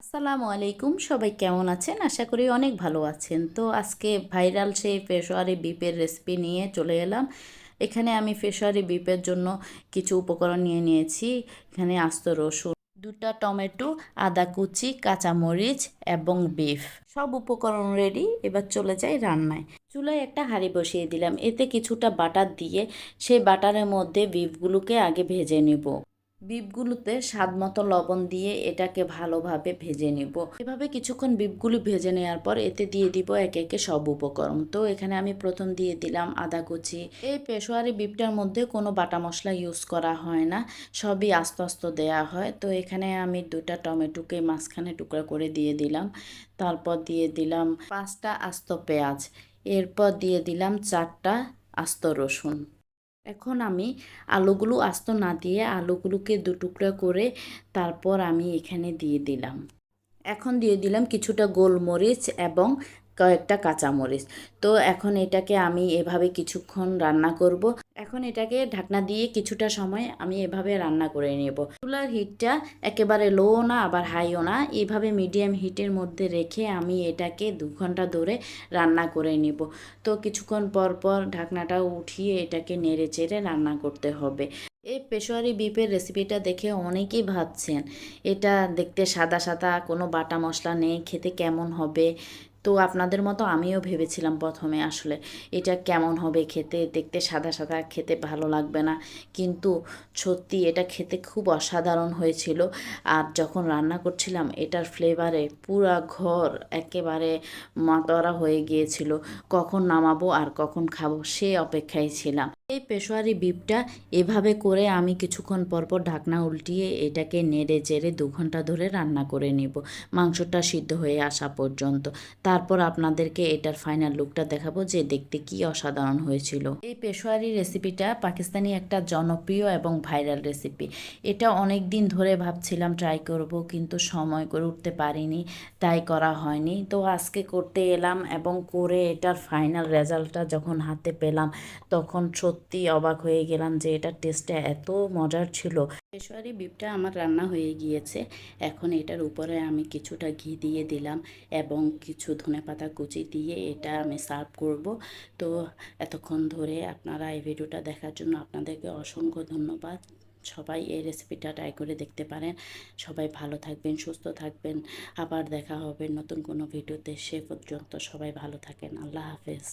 আসসালামু আলাইকুম, সবাই কেমন আছেন? আশা করি অনেক ভালো আছেন। তো আজকে ভাইরাল সেই পেশোয়ারি বিপের রেসিপি নিয়ে চলে এলাম। এখানে আমি পেশোয়ারি বিপের জন্য কিছু উপকরণ নিয়ে নিয়েছি। এখানে আস্ত রসুন, দুটা টমেটো, আদা কুচি, কাঁচামরিচ এবং বিফ, সব উপকরণ রেডি। এবার চলে যাই রান্নায়। চুলায় একটা হাঁড়ি বসিয়ে দিলাম, এতে কিছুটা বাটার দিয়ে সেই বাটারের মধ্যে বিফগুলোকে আগে ভেজে নিব। বিফগুলোতে স্বাদ মতো লবণ দিয়ে এটাকে ভালোভাবে ভেজে নিব। এভাবে কিছুক্ষণ বিফগুলো ভেজে নেওয়ার পর এতে দিয়ে দিব একে একে সব উপকরণ। তো এখানে আমি প্রথম দিয়ে দিলাম আদা কুচি। এই পেশোয়ারি বিফটার মধ্যে কোনো বাটা মশলা ইউজ করা হয় না, সবই আস্তে আস্তে দেয়া হয়। তো এখানে আমি দুটা টমেটোকে মাঝখানে টুকরা করে দিয়ে দিলাম। তারপর দিয়ে দিলাম 5টা আস্ত পেঁয়াজ। এরপর দিয়ে দিলাম 4টা আস্ত রসুন। এখন আমি আলুগুলো আস্ত না দিয়ে আলুগুলোকে দু টুকরা করে তারপর আমি এখানে দিয়ে দিলাম। এখন দিয়ে দিলাম কিছুটা গোলমরিচ এবং কয়েকটা কাঁচামরিচ। তো এখন এটাকে আমি এভাবে কিছুক্ষণ রান্না করব। এখন এটাকে ঢাকনা দিয়ে কিছুটা সময় আমি এভাবে রান্না করে নেব। চুলার হিটটা একেবারে লো না আবার হাইও না, এইভাবে মিডিয়াম হিটের মধ্যে রেখে আমি এটাকে 2 ঘন্টা ধরে রান্না করে নেব। তো কিছুক্ষণ পর পর ঢাকনাটা উঠিয়ে এটাকে নেড়ে চেড়ে রান্না করতে হবে। এই পেশোয়ারি বিফের রেসিপিটা দেখে অনেকেই ভাবছেন এটা দেখতে সাদা সাদা, কোনো বাটা মশলা নেই, খেতে কেমন হবে। তো আপনাদের মতো আমিও ভেবেছিলাম প্রথমে আসলে এটা কেমন হবে খেতে, দেখতে সাদা সাদা, খেতে ভালো লাগবে না। কিন্তু সত্যি এটা খেতে খুব অসাধারণ হয়েছিল। আর যখন রান্না করছিলাম এটার ফ্লেভারে পুরা ঘর একেবারে মাতোয়ারা হয়ে গিয়েছিল। কখন নামাবো আর কখন খাবো সে অপেক্ষায় ছিলাম। এই পেশোয়ারি বিফটা এভাবে করে আমি কিছুক্ষণ পরপর ঢাকনা উল্টিয়ে এটাকে নেড়ে চেড়ে 2 ঘন্টা ধরে রান্না করে নিব, মাংসটা সিদ্ধ হয়ে আসা পর্যন্ত। তারপর আপনাদেরকে এটার ফাইনাল লুকটা দেখাবো যে দেখতে কি অসাধারণ হয়েছিল। এই পেশোয়ারি রেসিপিটা পাকিস্তানি একটা জনপ্রিয় এবং ভাইরাল রেসিপি। এটা অনেক দিন ধরে ভাবছিলাম ট্রাই করব, কিন্তু সময় করে উঠতে পারিনি, তাই করা হয়নি। তো আজকে করতে এলাম এবং করে এটার ফাইনাল রেজাল্টটা যখন হাতে পেলাম তখন সত্যি অবাক হয়ে গেলাম যে এটার টেস্টটা এত মজার ছিল। পেশোয়ারি বিফটা আমার রান্না হয়ে গিয়েছে। এখন এটার উপরে আমি কিছুটা ঘি দিয়ে দিলাম এবং কিছু ধনেপাতা কুচি দিয়ে এটা আমি সার্ভ করব। তো এতক্ষণ ধরে আপনারা এই ভিডিওটা দেখার জন্য আপনাদেরকে অসংখ্য ধন্যবাদ। সবাই এই রেসিপিটা ট্রাই করে দেখতে পারেন। সবাই ভালো থাকবেন, সুস্থ থাকবেন। আবার দেখা হবে নতুন কোনো ভিডিওতে। সে পর্যন্ত সবাই ভালো থাকেন। আল্লাহ হাফেজ।